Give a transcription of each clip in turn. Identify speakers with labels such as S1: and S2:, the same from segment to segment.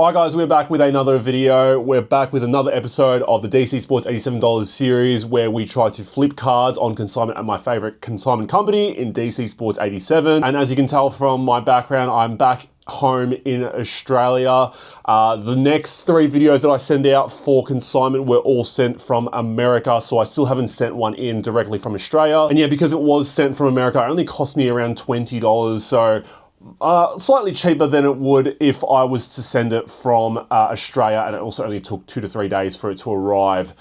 S1: Alright guys, we're back with another video. We're back with another episode of the DCSports87 Dollars series where we try to flip cards on consignment at my favorite consignment company in DCSports87. And as you can tell from my background, I'm back home in Australia. The next 3 videos that I send out for consignment were all sent from America, so I still haven't sent one in directly from Australia. And yeah, because it was sent from America, it only cost me around $20, so slightly cheaper than it would if I was to send it from Australia, and it also only took 2 to 3 days for it to arrive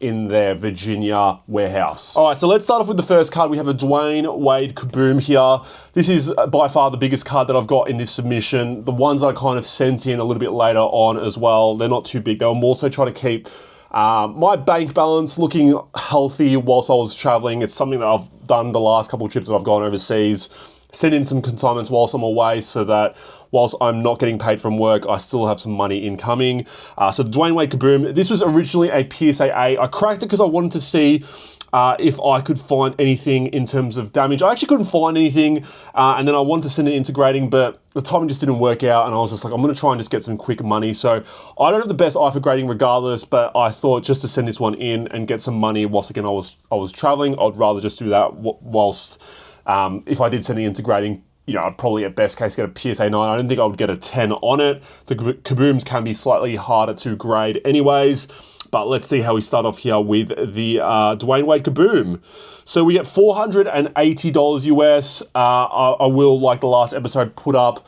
S1: in their Virginia warehouse. All right, so let's start off with the first card. We have a Dwayne Wade Kaboom here. This is by far the biggest card that I've got in this submission. The ones that I kind of sent in a little bit later on as well, they're not too big though. I'm also trying to keep my bank balance looking healthy whilst I was traveling. It's something that I've done the last couple of trips that I've gone overseas. Send in some consignments whilst I'm away so that whilst I'm not getting paid from work, I still have some money incoming. So the Dwayne Wade Kaboom, this was originally a PSA A. I cracked it because I wanted to see if I could find anything in terms of damage. I actually couldn't find anything, and then I wanted to send it integrating, but the timing just didn't work out, and I was just like, I'm gonna try and just get some quick money. So I don't have the best eye for grading regardless, but I thought just to send this one in and get some money whilst again I was traveling, I'd rather just do that whilst if I did send it integrating, you know, I'd probably at best case get a PSA 9. I don't think I would get a 10 on it. The Kabooms can be slightly harder to grade anyways, but let's see how we start off here with the Dwayne Wade Kaboom. So we get $480 US. I will, like the last episode, put up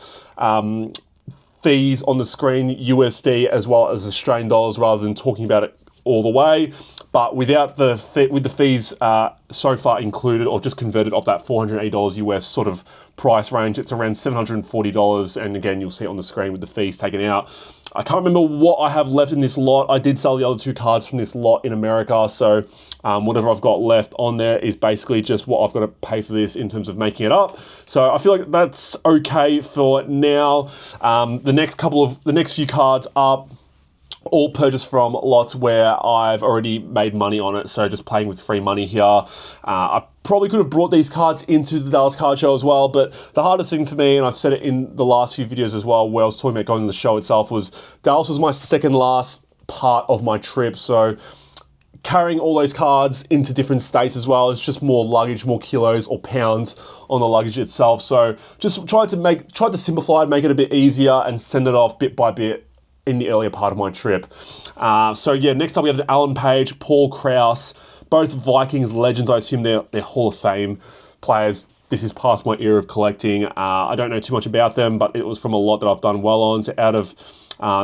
S1: fees on the screen, USD as well as Australian dollars, rather than talking about it all the way. But without the with the fees so far included or just converted off that $480 US sort of price range, it's around $740. And again, you'll see it on the screen with the fees taken out. I can't remember what I have left in this lot. I did sell the other 2 cards from this lot in America. So whatever I've got left on there is basically just what I've got to pay for this in terms of making it up. So I feel like that's okay for now. The next few cards are all purchased from lots where I've already made money on it, so just playing with free money here. I probably could have brought these cards into the Dallas Card Show as well, but the hardest thing for me, and I've said it in the last few videos as well, where I was talking about going to the show itself, was Dallas was my second last part of my trip, so carrying all those cards into different states as well, it's just more luggage, more kilos or pounds on the luggage itself. So just tried to simplify it, make it a bit easier, and send it off bit by bit in the earlier part of my trip. So yeah, next up we have the Alan Page, Paul Krause, both Vikings legends. I assume they're Hall of Fame players. This is past my era of collecting. I don't know too much about them, but it was from a lot that I've done well on. So out of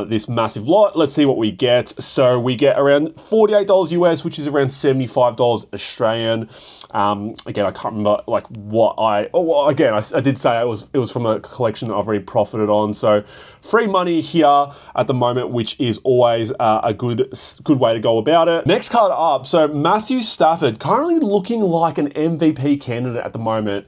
S1: this massive lot, let's see what we get. So we get around $48 US, which is around $75 Australian. Again, I can't remember like what I did say it was from a collection that I've already profited on. So free money here at the moment, which is always a good way to go about it. Next card up, so Matthew Stafford, currently looking like an MVP candidate at the moment.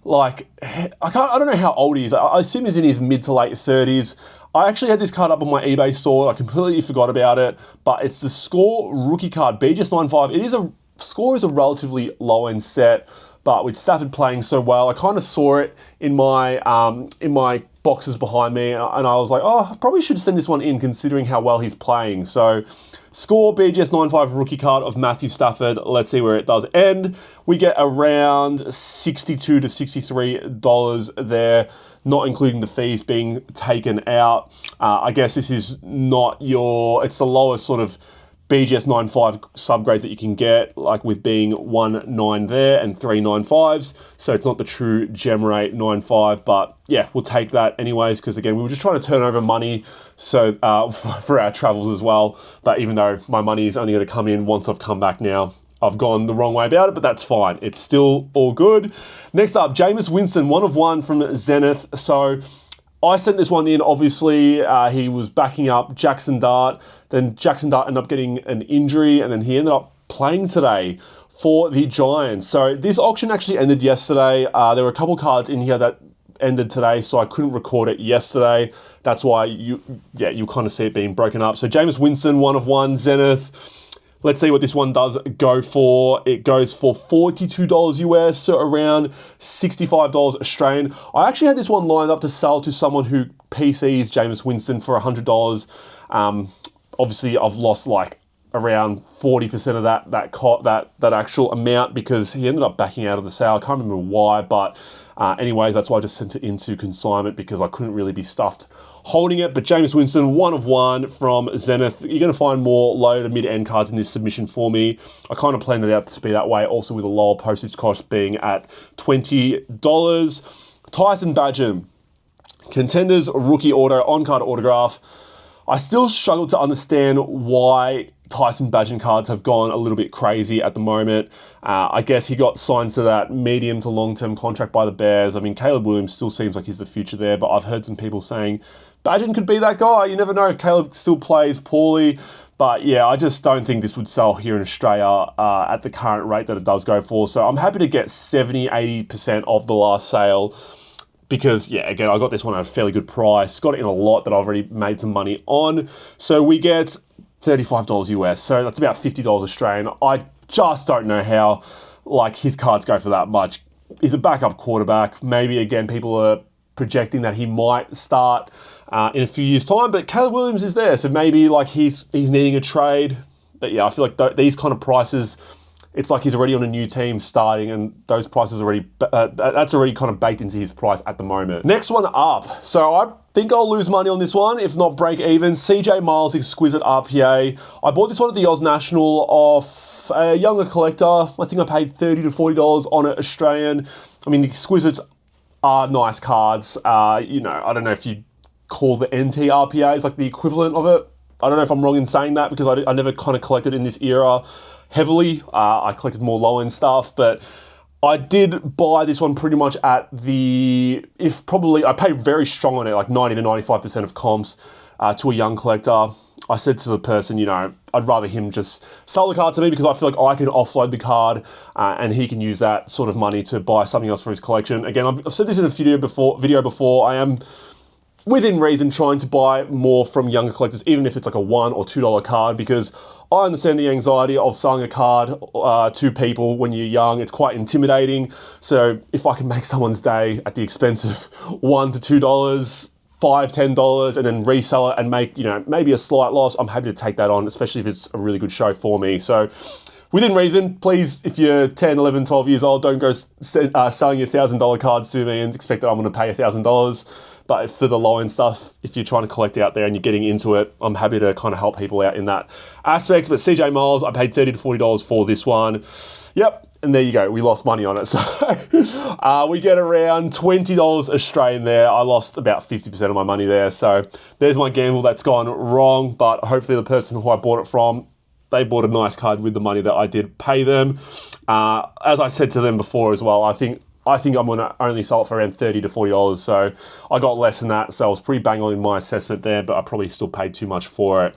S1: Like, I don't know how old he is. I assume he's in his mid to late 30s. I actually had this card up on my eBay store. I completely forgot about it, but it's the Score rookie card, BGS95. Score is a relatively low-end set, but with Stafford playing so well, I kind of saw it in my boxes behind me, and I was like, oh, I probably should send this one in considering how well he's playing. So Score BGS95 rookie card of Matthew Stafford. Let's see where it does end. We get around $62 to $63 there, not including the fees being taken out. I guess this is not it's the lowest sort of BGS95 subgrades that you can get, like with being 1.9 there and 3.95s. So it's not the true gem rate 9.5, but yeah, we'll take that anyways, because again, we were just trying to turn over money so for our travels as well. But even though my money is only going to come in once I've come back now, I've gone the wrong way about it, but that's fine. It's still all good. Next up, Jameis Winston, 1 of 1 from Zenith. So I sent this one in, obviously. He was backing up Jackson Dart. Then Jackson Dart ended up getting an injury, and then he ended up playing today for the Giants. So this auction actually ended yesterday. There were a couple cards in here that ended today, so I couldn't record it yesterday. That's why you kind of see it being broken up. So Jameis Winston, 1 of 1, Zenith. Let's see what this one does go for. It goes for $42 US, so around $65 Australian. I actually had this one lined up to sell to someone who PCs, Jameis Winston for $100. Obviously, I've lost like around 40% of that actual amount because he ended up backing out of the sale. I can't remember why, but anyways, that's why I just sent it into consignment because I couldn't really be stuffed holding it. But Jameis Winston, 1 of 1 from Zenith. You're going to find more low to mid-end cards in this submission for me. I kind of planned it out to be that way, also with a lower postage cost being at $20. Tyson Bagent, Contenders rookie auto, on-card autograph. I still struggle to understand why Tyson Bagent cards have gone a little bit crazy at the moment. I guess he got signed to that medium to long-term contract by the Bears. I mean, Caleb Williams still seems like he's the future there, but I've heard some people saying Bagent could be that guy. You never know if Caleb still plays poorly. But yeah, I just don't think this would sell here in Australia at the current rate that it does go for. So I'm happy to get 70-80% of the last sale. Because, yeah, again, I got this one at a fairly good price. Got it in a lot that I've already made some money on. So we get $35 US. So that's about $50 Australian. I just don't know how, like, his cards go for that much. He's a backup quarterback. Maybe, again, people are projecting that he might start in a few years' time. But Caleb Williams is there. So maybe, like, he's needing a trade. But, yeah, I feel like these kind of prices... It's like he's already on a new team starting and those prices already, that's already kind of baked into his price at the moment. Next one up. So I think I'll lose money on this one, if not break even. CJ Miles Exquisite RPA. I bought this one at the Oz National off a younger collector. I think I paid $30 to $40 on it Australian. I mean, the Exquisites are nice cards. You know, I don't know if you call the NT RPAs like the equivalent of it. I don't know if I'm wrong in saying that because I never kind of collected in this era heavily. I collected more low-end stuff, but I did buy this one pretty much at I paid very strong on it, like 90 to 95% of comps to a young collector. I said to the person, you know, I'd rather him just sell the card to me because I feel like I can offload the card and he can use that sort of money to buy something else for his collection. Again, I've said this in a video before. I am within reason trying to buy more from younger collectors, even if it's like a $1 or $2 card, because I understand the anxiety of selling a card to people when you're young. It's quite intimidating. So if I can make someone's day at the expense of $1 to $2, $5, $10, and then resell it and make, you know, maybe a slight loss, I'm happy to take that on, especially if it's a really good show for me. So within reason, please, if you're 10, 11, 12 years old, don't go selling your $1,000 cards to me and expect that I'm going to pay $1,000. But for the low-end stuff, if you're trying to collect out there and you're getting into it, I'm happy to kind of help people out in that aspect. But CJ Miles, I paid $30 to $40 for this one. Yep, and there you go. We lost money on it. So we get around $20 Australian there. I lost about 50% of my money there. So there's my gamble that's gone wrong. But hopefully the person who I bought it from, they bought a nice card with the money that I did pay them. As I said to them before as well, I think I'm going to only sell it for around $30 to $40. So I got less than that. So I was pretty bang on in my assessment there, but I probably still paid too much for it.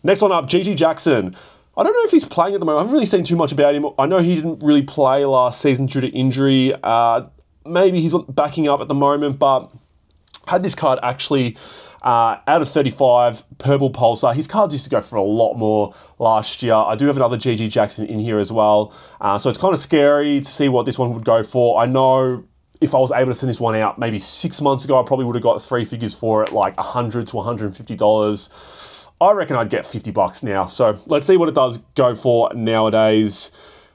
S1: Next one up, GG Jackson. I don't know if he's playing at the moment. I haven't really seen too much about him. I know he didn't really play last season due to injury. Maybe he's backing up at the moment, but had this card actually out of 35, purple pulsar. His cards used to go for a lot more last year. I do have another GG Jackson in here as well. So it's kind of scary to see what this one would go for. I know if I was able to send this one out maybe 6 months ago, I probably would have got 3 figures for it, like $100 to $150. I reckon I'd get $50 now. So let's see what it does go for nowadays.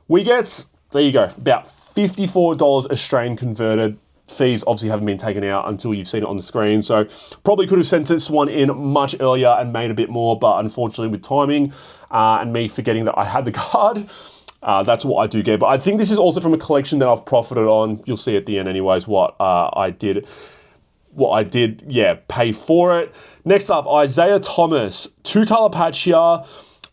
S1: We get, there you go, about $54 Australian converted. Fees obviously haven't been taken out until you've seen it on the screen. So probably could have sent this one in much earlier and made a bit more, but unfortunately with timing and me forgetting that I had the card, that's what I do get. But I think this is also from a collection that I've profited on. You'll see at the end anyways what I did, pay for it. Next up, Isaiah Thomas, 2-color patch here. I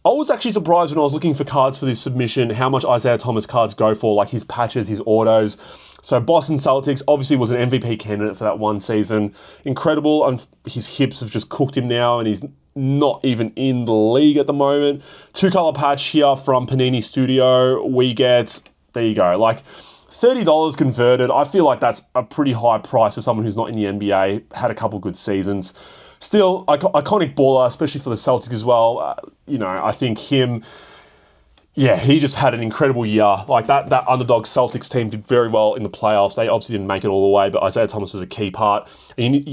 S1: was actually surprised when I was looking for cards for this submission how much Isaiah Thomas cards go for, like his patches, his autos. So Boston Celtics obviously was an MVP candidate for that one season. Incredible. And his hips have just cooked him now and he's not even in the league at the moment. 2-color patch here from Panini Studio. We get, there you go, like $30 converted. I feel like that's a pretty high price for someone who's not in the NBA, had a couple good seasons. Still, iconic baller, especially for the Celtics as well. I think him... Yeah, he just had an incredible year. Like that underdog Celtics team did very well in the playoffs. They obviously didn't make it all the way, but Isaiah Thomas was a key part. And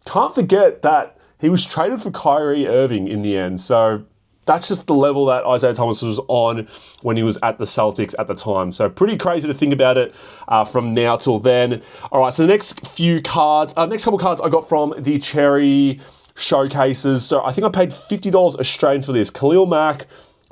S1: can't forget that he was traded for Kyrie Irving in the end. So that's just the level that Isaiah Thomas was on when he was at the Celtics at the time. So pretty crazy to think about it from now till then. All right, so the next couple cards I got from the Cherry Showcases. So I think I paid $50 Australian for this. Khalil Mack,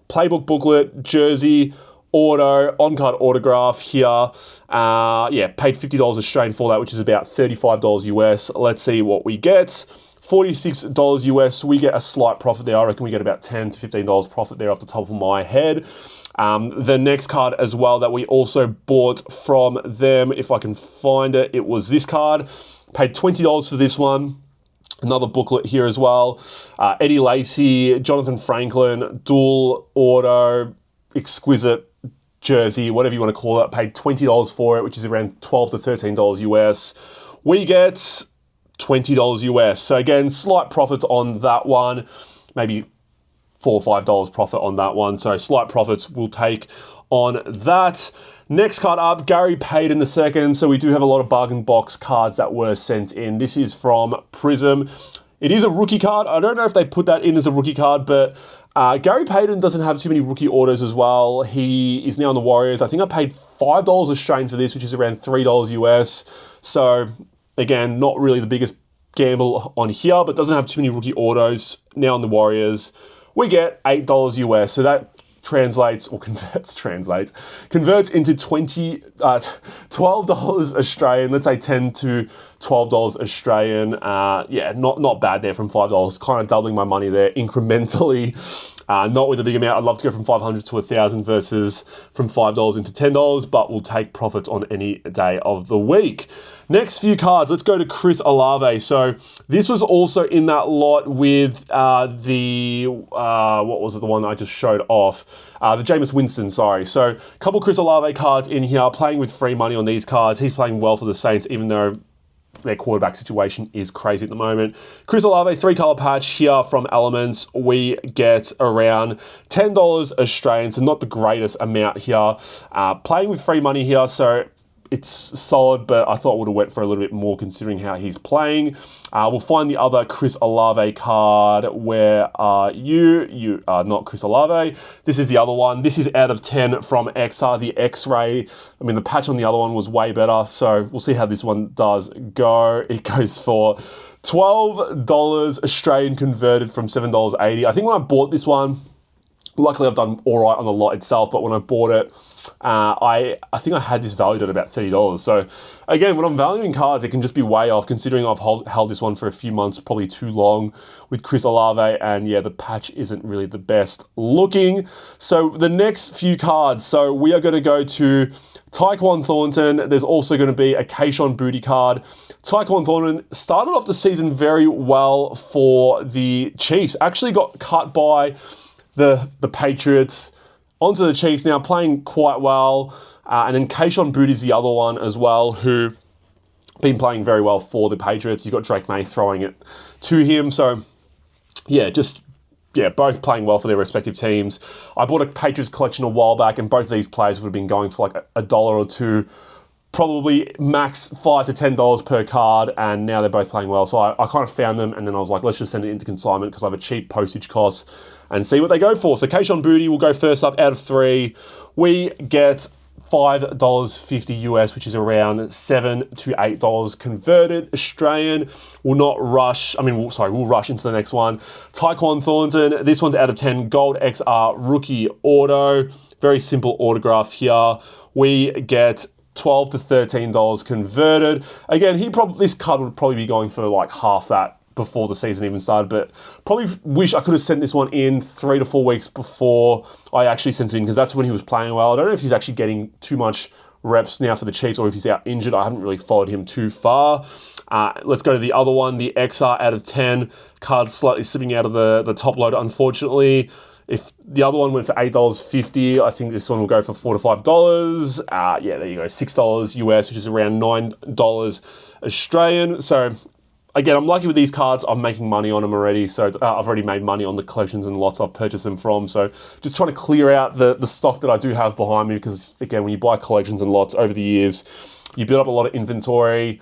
S1: Playbook Booklet, Jersey, Auto, on-card autograph here. Paid $50 Australian for that, which is about $35 US. Let's see what we get. $46 US, we get a slight profit there. I reckon we get about $10 to $15 profit there off the top of my head. The next card as well that we also bought from them, if I can find it, it was this card. Paid $20 for this one. Another booklet here as well. Eddie Lacy, Jonathan Franklin, dual auto, exquisite jersey, whatever you want to call it. Paid $20 for it, which is around $12 to $13 US. We get $20 US. So again, slight profits on that one, maybe $4 or $5 profit on that one. So slight profits we'll take on that. Next card up, Gary paid in the second. So we do have a lot of bargain box cards that were sent in. This is from Prism. It is a rookie card. I don't know if they put that in as a rookie card, but Gary Payton doesn't have too many rookie autos as well. He is now on the Warriors. I think I paid $5 Australian for this, which is around $3 US. So again, not really the biggest gamble on here, but doesn't have too many rookie autos. Now on the Warriors, we get $8 US. So that converts into $12 Australian. Let's say $10 to $12 Australian. Not bad there from $5. Kind of doubling my money there incrementally. Not with a big amount. I'd love to go from 500 to 1,000 versus from $5 into $10, but we'll take profits on any day of the week. Next few cards, let's go to Chris Olave. So this was also in that lot with what was it, the one I just showed off? The Jameis Winston, sorry. So a couple Chris Olave cards in here, playing with free money on these cards. He's playing well for the Saints, even though their quarterback situation is crazy at the moment. Chris Olave, 3-color patch here from Elements. We get around $10 Australian, so not the greatest amount here. Playing with free money here, so it's solid, but I thought it would have went for a little bit more considering how he's playing. We'll find the other Chris Olave card. Where are you? You are not Chris Olave. This is the other one. This is out of 10 from XR, the X-Ray. I mean, the patch on the other one was way better, so we'll see how this one does go. It goes for $12 Australian converted from $7.80. I think when I bought this one, luckily I've done all right on the lot itself, but when I bought it, I think I had this valued at about $30. So again, when I'm valuing cards, it can just be way off, considering I've held this one for a few months, probably too long with Chris Olave, and yeah, the patch isn't really the best looking. So the next few cards, so we are going to go to Tyquan Thornton. There's also going to be a Kayshon Boutte card. Tyquan Thornton started off the season very well for the Chiefs. Actually got cut by the Patriots. Onto the Chiefs now, playing quite well. And then Kayshon Boutte is the other one as well, who been playing very well for the Patriots. You've got Drake May throwing it to him. So, both playing well for their respective teams. I bought a Patriots collection a while back, and both of these players would have been going for like $1 or $2, probably max $5 to $10 per card, and now they're both playing well. So I kind of found them, and then I was like, let's just send it into consignment because I have a cheap postage cost and see what they go for. So Kayshon Boutte will go first up out of 3. We get $5.50 US, which is around $7 to $8 converted Australian. We'll rush into the next one. Tyquan Thornton, this one's out of 10, Gold XR rookie auto. Very simple autograph here. We get $12 to $13 converted. Again, this card would probably be going for like half that before the season even started, but probably wish I could have sent this one in 3 to 4 weeks before I actually sent it in, because that's when he was playing well. I don't know if he's actually getting too much reps now for the Chiefs or if he's out injured. I haven't really followed him too far. Let's go to the other one, the XR out of 10. Card slightly slipping out of the top loader, unfortunately. If the other one went for $8.50, I think this one will go for $4 to $5. There you go, $6 US, which is around $9 Australian. So again, I'm lucky with these cards. I'm making money on them already. So I've already made money on the collections and lots I've purchased them from. So just trying to clear out the stock that I do have behind me, because again, when you buy collections and lots over the years, you build up a lot of inventory.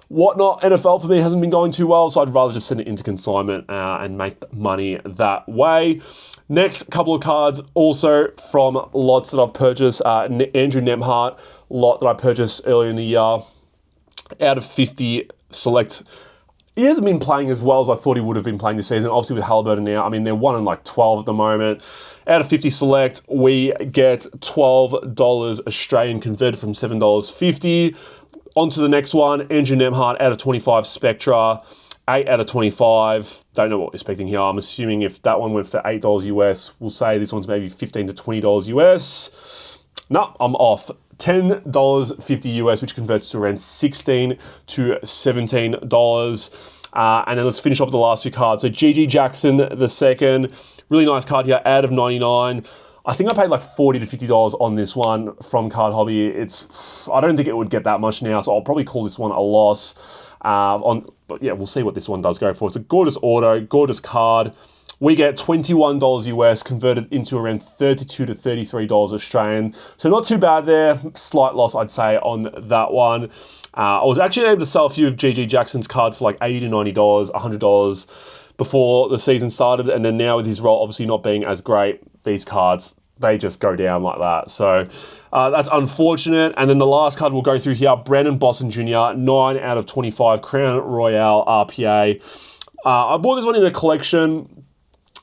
S1: whatnot. NFL for me hasn't been going too well, so I'd rather just send it into consignment and make money that way. Next couple of cards also from lots that I've purchased. Andrew Nembhard lot that I purchased earlier in the year. Out of 50 select. He hasn't been playing as well as I thought he would have been playing this season. Obviously with Halliburton now, I mean, they're 1 in like 12 at the moment. Out of 50 select, we get $12 Australian converted from $7.50. On to the next one, Andrew Nembhard out of 25 Spectra. 8 out of 25. Don't know what we're expecting here. I'm assuming if that one went for $8 US, we'll say this one's maybe $15 to $20 US. No, I'm off. $10.50 US, which converts to around $16 to $17. And then let's finish off the last two cards. So GG Jackson the second. Really nice card here, out of 99. I think I paid like $40 to $50 on this one from Card Hobby. I don't think it would get that much now, so I'll probably call this one a loss. But yeah, we'll see what this one does go for. It's a gorgeous auto, gorgeous card. We get $21 US converted into around $32 to $33 Australian. So not too bad there. Slight loss, I'd say, on that one. I was actually able to sell a few of GG Jackson's cards for like $80 to $90, $100 before the season started. And then now with his role obviously not being as great, these cards, they just go down like that. So that's unfortunate. And then the last card we'll go through here, Brandon Boston Jr., 9 out of 25, Crown Royale RPA. I bought this one in a collection.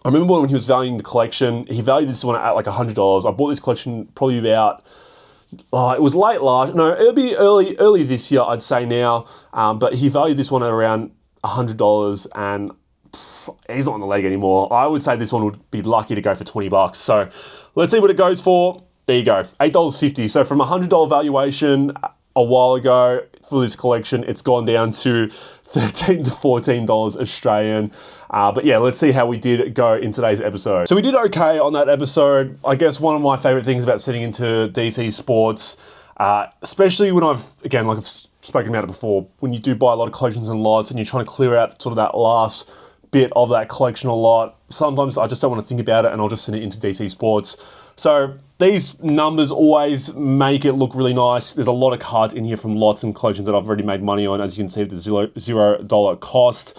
S1: I remember when he was valuing the collection, he valued this one at like $100. I bought this collection probably about, it was late last, no, it'll be early this year, I'd say now. But he valued this one at around $100 and he's not on the leg anymore. I would say this one would be lucky to go for 20 bucks. So let's see what it goes for. There you go, $8.50. So from a $100 valuation a while ago for this collection, it's gone down to $13 to $14 Australian. But yeah, let's see how we did go in today's episode. So we did okay on that episode. I guess one of my favorite things about sitting into DC Sports, especially when I've spoken about it before, when you do buy a lot of collections and lots and you're trying to clear out sort of that last bit of that collection a lot, sometimes I just don't want to think about it and I'll just send it into DC Sports. So these numbers always make it look really nice. There's a lot of cards in here from lots and collections that I've already made money on, as you can see, the $0 cost.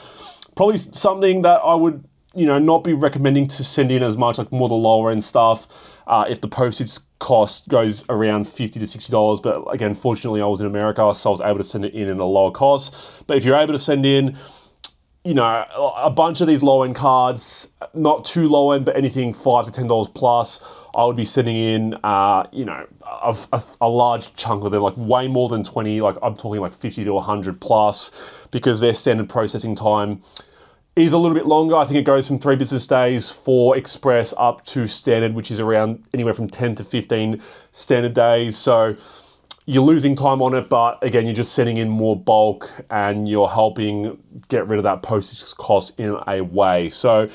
S1: Probably something that I would, not be recommending to send in as much, like more the lower end stuff. If the postage cost goes around $50 to $60, but again, fortunately I was in America, so I was able to send it in at a lower cost. But if you're able to send in, a bunch of these low-end cards, not too low-end, but anything $5 to $10 plus, I would be sending in, a large chunk of them, like way more than 20, like I'm talking like 50 to 100 plus, because their standard processing time is a little bit longer. I think it goes from 3 business days for express up to standard, which is around anywhere from 10 to 15 standard days. So you're losing time on it, but again, you're just sending in more bulk and you're helping get rid of that postage cost in a way. So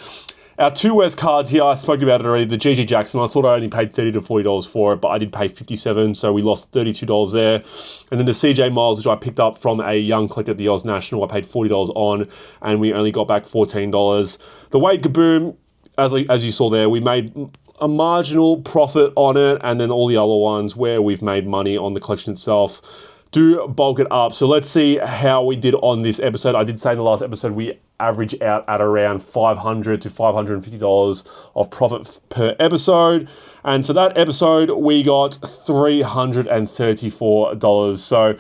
S1: our two West cards here, I spoke about it already, the GG Jackson, I thought I only paid $30 to $40 for it, but I did pay $57, so we lost $32 there. And then the CJ Miles, which I picked up from a young collector at the Oz National, I paid $40 on, and we only got back $14. The Wade Kaboom, as you saw there, we made a marginal profit on it, and then all the other ones where we've made money on the collection itself do bulk it up. So let's see how we did on this episode. I did say in the last episode we average out at around $500 to $550 of profit per episode, and for that episode we got $334. So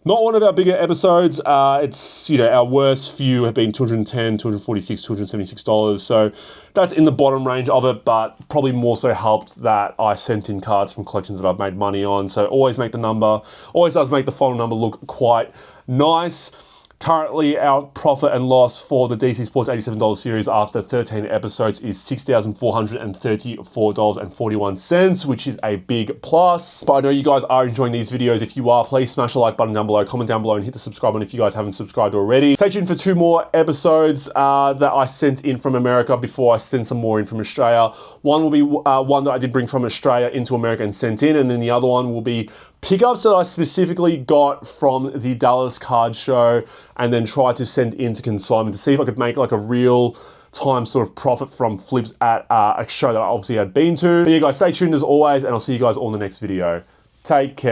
S1: not one of our bigger episodes. It's, our worst few have been $210, $246, $276. So that's in the bottom range of it, but probably more so helped that I sent in cards from collections that I've made money on. So always does make the final number look quite nice. Currently, our profit and loss for the DC Sports 87 Dollars series after 13 episodes is $6,434.41, which is a big plus. But I know you guys are enjoying these videos. If you are, please smash the like button down below, comment down below, and hit the subscribe button if you guys haven't subscribed already. Stay tuned for 2 more episodes that I sent in from America before I send some more in from Australia. One will be one that I did bring from Australia into America and sent in, and then the other one will be pickups that I specifically got from the Dallas card show and then tried to send into consignment to see if I could make like a real time sort of profit from flips at a show that I obviously had been to. But yeah guys, stay tuned as always, and I'll see you guys all in the next video. Take care.